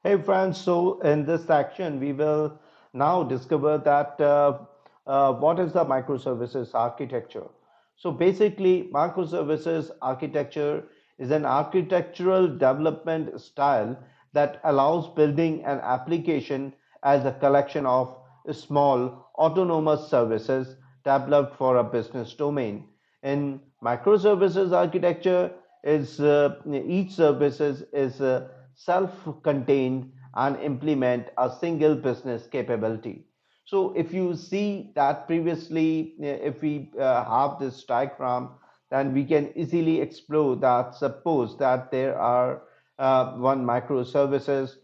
Hey friends, so in this section, we will now discover that what is the microservices architecture. So basically, microservices architecture is an architectural development style that allows building an application as a collection of small autonomous services developed for a business domain. In microservices architecture, each services is self-contained and implement a single business capability. So if you see that previously, if we have this diagram, then we can easily explore that. Suppose that there are one microservices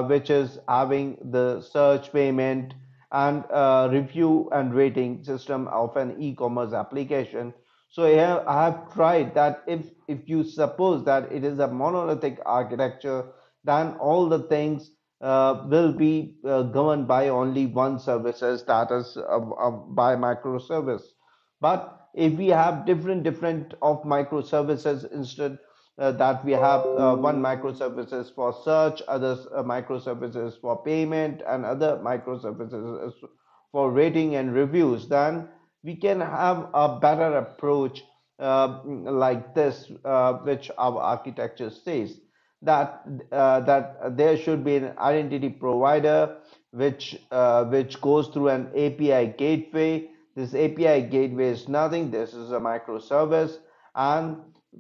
which is having the search, payment, and review and rating system of an e-commerce application. So here I have tried that if you suppose that it is a monolithic architecture, then all the things will be governed by only one services, that is by microservice. But if we have different of microservices, instead that we have one microservices for search, others microservices for payment, and other microservices for rating and reviews, then we can have a better approach like this, which our architecture says that that there should be an identity provider which goes through an API gateway. This API gateway is nothing. This is a microservice, and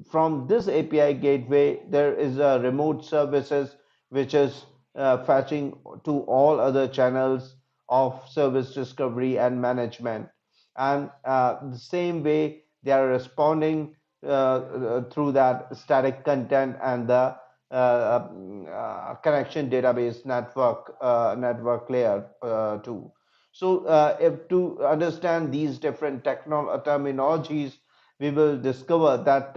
from this API gateway, there is a remote services which is fetching to all other channels of service discovery and management. And the same way, they are responding through that static content and the connection database network layer too. So if to understand these different terminologies, we will discover that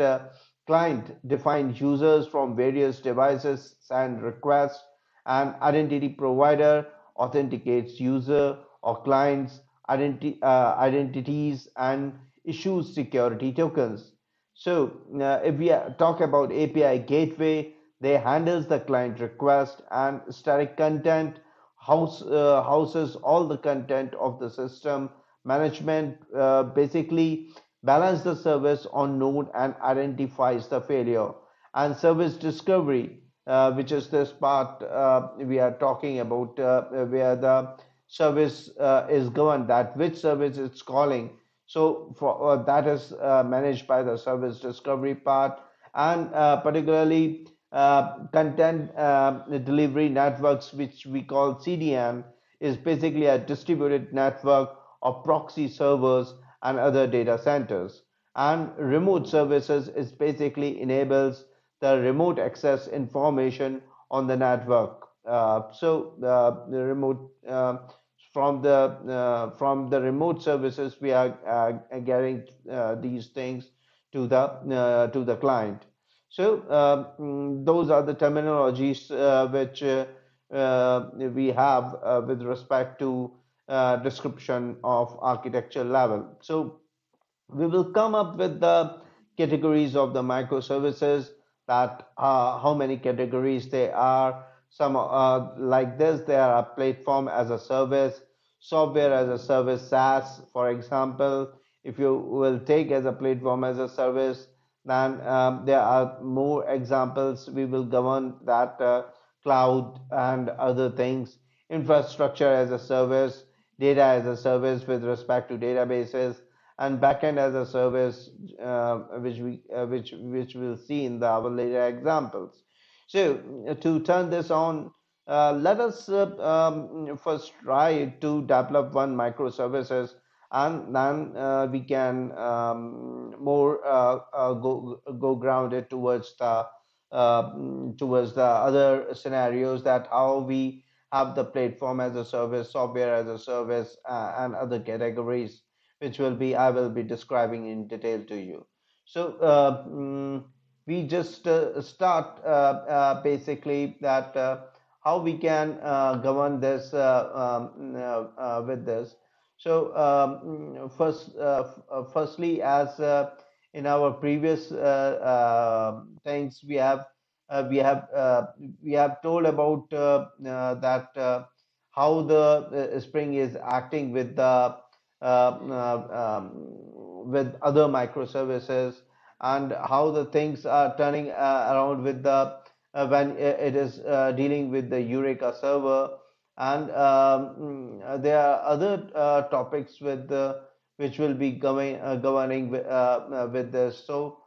client defined users from various devices send requests, and identity provider authenticates user or clients identities and issues security tokens. So if we talk about API gateway, they handles the client request, and static content houses all the content of the system. Management basically balance the service on node and identifies the failure. And service discovery, which is this part we are talking about, where the service is governed, that which service it's calling. So for that is managed by the service discovery part. And particularly content delivery networks, which we call CDN, is basically a distributed network of proxy servers and other data centers. And remote services is basically enables the remote access information on the network. The remote from the remote services, we are getting these things to the client. So those are the terminologies which we have with respect to description of architecture level. So we will come up with the categories of the microservices, that how many categories they are. Some like this, they are a platform as a service, software as a service, SaaS, for example. If you will take as a platform as a service, then there are more examples. We will govern that cloud and other things, infrastructure as a service, data as a service with respect to databases, and backend as a service, which we'll see in our later examples. So to turn this on, let us first try to develop one microservices, and then we can more go grounded towards the other scenarios, that how we have the platform as a service, software as a service, and other categories, which will be I will be describing in detail to you. So we just start basically that how we can govern this with this. So firstly, as in our previous things, we have we have told about that how the Spring is acting with the with other microservices, and how the things are turning around with the when it is dealing with the Eureka server. And there are other topics with which will be governing with this. So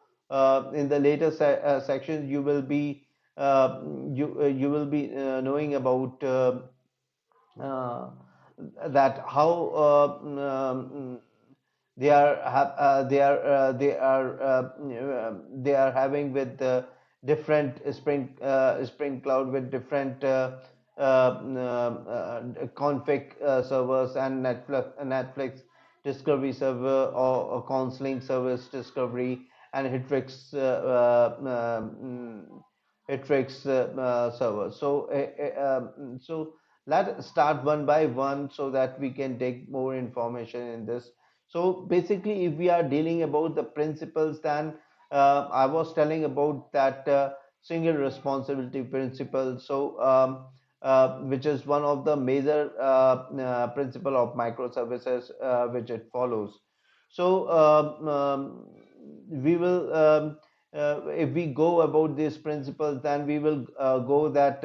in the later sections, you will be knowing about uh, that how they are having with different Spring Cloud with different config servers, and Netflix Discovery Server, or Counseling Service Discovery, and Hitrix server. So let's start one by one so that we can take more information in this. So basically, if we are dealing about the principles, then I was telling about that single responsibility principle. So which is one of the major principle of microservices, which it follows. So we will if we go about these principles, then we will go that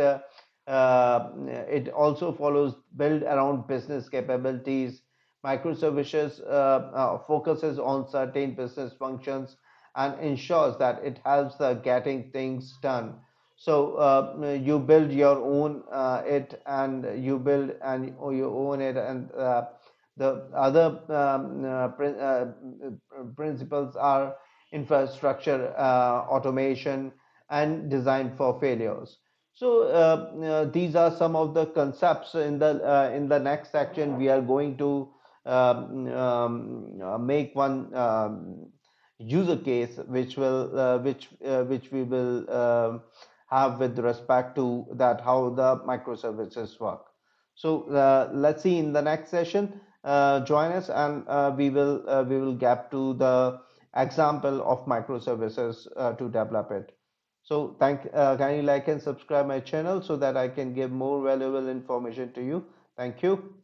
it also follows build around business capabilities. Microservices focuses on certain business functions and ensures that it helps getting things done. So you build your own it, and you build and you own it, and the other principles are infrastructure, automation, and design for failures. So these are some of the concepts. In the next section, we are going to make one user case which we will have with respect to that how the microservices work. So let's see in the next session. Join us, and we will get to the example of microservices to develop it. So can you like and subscribe my channel so that I can give more valuable information to you. Thank you.